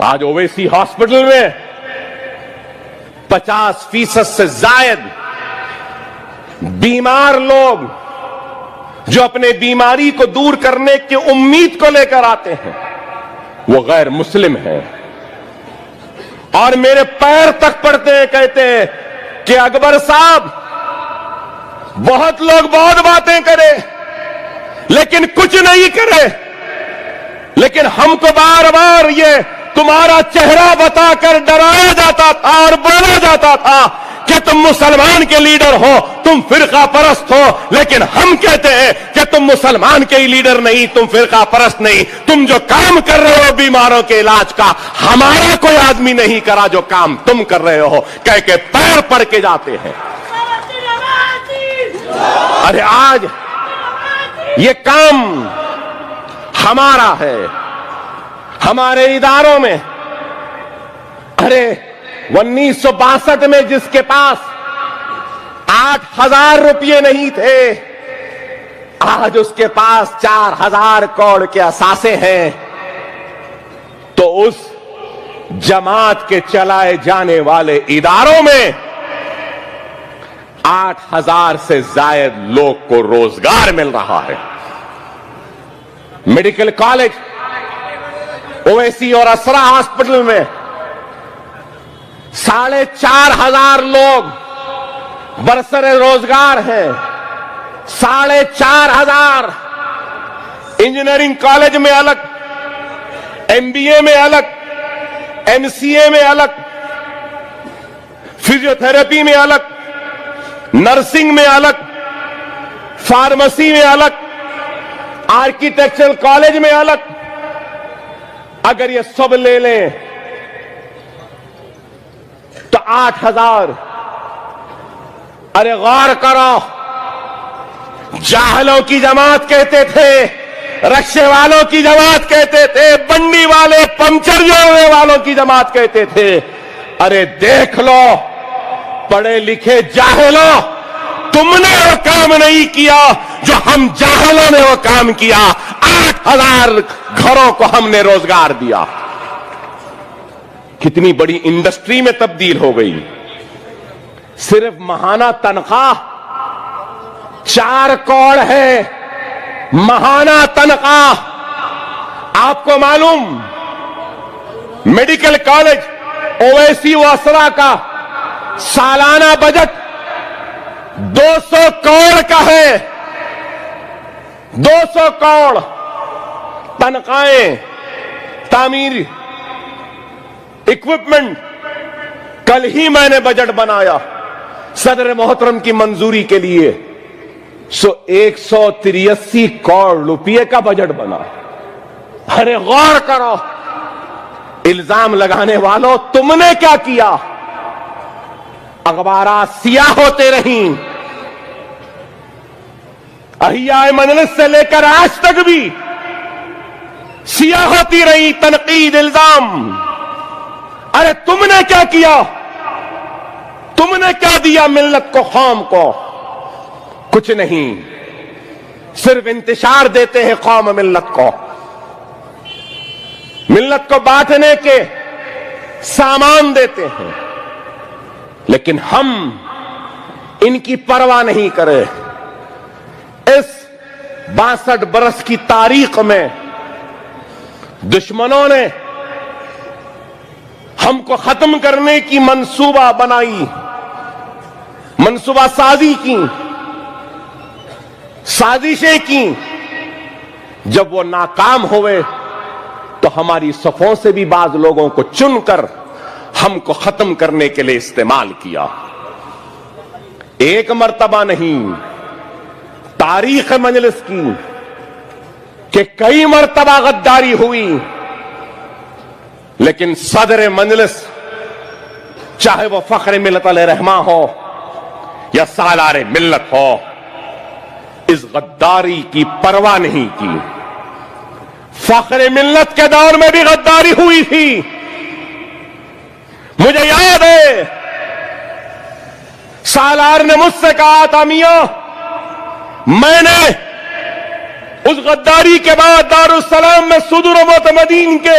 آج اویسی ہاسپٹل میں 50% سے زائد بیمار لوگ جو اپنے بیماری کو دور کرنے کی امید کو لے کر آتے ہیں وہ غیر مسلم ہیں، اور میرے پیر تک پڑتے ہیں، کہتے ہیں کہ اکبر صاحب بہت لوگ بہت باتیں کرے لیکن کچھ نہیں کرے، لیکن ہم کو بار بار یہ تمہارا چہرہ بتا کر ڈرایا جاتا تھا اور بولا جاتا تھا کہ تم مسلمان کے لیڈر ہو، تم فرقہ پرست ہو، لیکن ہم کہتے ہیں کہ تم مسلمان کے ہی لیڈر نہیں، تم فرقہ پرست نہیں، تم جو کام کر رہے ہو بیماروں کے علاج کا ہمارا کوئی آدمی نہیں کرا جو کام تم کر رہے ہو، کہہ کے پیر پڑ کے جاتے ہیں۔ ارے آج یہ کام ہمارا ہے، ہمارے اداروں میں۔ ارے 1962 میں جس کے پاس 8,000 روپے نہیں تھے، آج اس کے پاس 4,000 کروڑ کے اثاثے ہیں، تو اس جماعت کے چلائے جانے والے اداروں میں 8,000 سے زائد لوگ کو روزگار مل رہا ہے۔ میڈیکل کالج اویسی اور اسرا ہاسپٹل میں 4,500 لوگ برسر روزگار ہیں، 4,500۔ انجینئرنگ کالج میں الگ، MBA میں الگ، MCA میں الگ، فزیوتھراپی میں الگ، نرسنگ میں الگ، فارمیسی میں الگ، آرکیٹیکچرل کالج میں الگ۔ اگر یہ سب لے لیں تو 8,000۔ ارے غور کرو، جاہلوں کی جماعت کہتے تھے، رکشے والوں کی جماعت کہتے تھے، بنڈی والے پنچر جوڑنے والوں کی جماعت کہتے تھے۔ ارے دیکھ لو پڑھے لکھے جاہلوں، تم نے وہ کام نہیں کیا جو ہم جاہلوں نے وہ کام کیا۔ 8,000 گھروں کو ہم نے روزگار دیا۔ کتنی بڑی انڈسٹری میں تبدیل ہو گئی۔ صرف ماہانہ تنخواہ 4 کروڑ ہے، ماہانہ تنخواہ۔ آپ کو معلوم میڈیکل کالج اویسی و اسرا کا سالانہ بجٹ 200 کروڑ کا ہے، 200 کروڑ۔ تنخواہیں، تعمیر، اکوپمنٹ۔ کل ہی میں نے بجٹ بنایا صدر محترم کی منظوری کے لیے، 183 کروڑ روپے کا بجٹ بنا۔ ارے غور کرو، الزام لگانے والوں تم نے کیا کیا؟ اخبارات سیاہ ہوتے رہیں، احیاء مجلس سے لے کر آج تک بھی سیاہ ہوتی رہی تنقید، الزام۔ ارے تم نے کیا کیا؟ تم نے کیا دیا ملت کو، قوم کو؟ کچھ نہیں، صرف انتشار دیتے ہیں قوم ملت کو، ملت کو بانٹنے کے سامان دیتے ہیں، لیکن ہم ان کی پرواہ نہیں کرے۔ اس 62 برس کی تاریخ میں دشمنوں نے ہم کو ختم کرنے کی منصوبہ بنائی، منصوبہ سازی کی، سازشیں کی۔ جب وہ ناکام ہوئے تو ہماری صفوں سے بھی بعض لوگوں کو چن کر ہم کو ختم کرنے کے لیے استعمال کیا۔ ایک مرتبہ نہیں، تاریخ مجلس کی کہ کئی مرتبہ غداری ہوئی، لیکن صدر مجلس چاہے وہ فخر ملت علیہ رحمہ ہو یا سالار ملت ہو، اس غداری کی پرواہ نہیں کی۔ فخر ملت کے دور میں بھی غداری ہوئی تھی، مجھے یاد ہے سالار نے مجھ سے کہا تھا، میاں میں نے اس غداری کے بعد دارالسلام میں صدور و معتمدین کے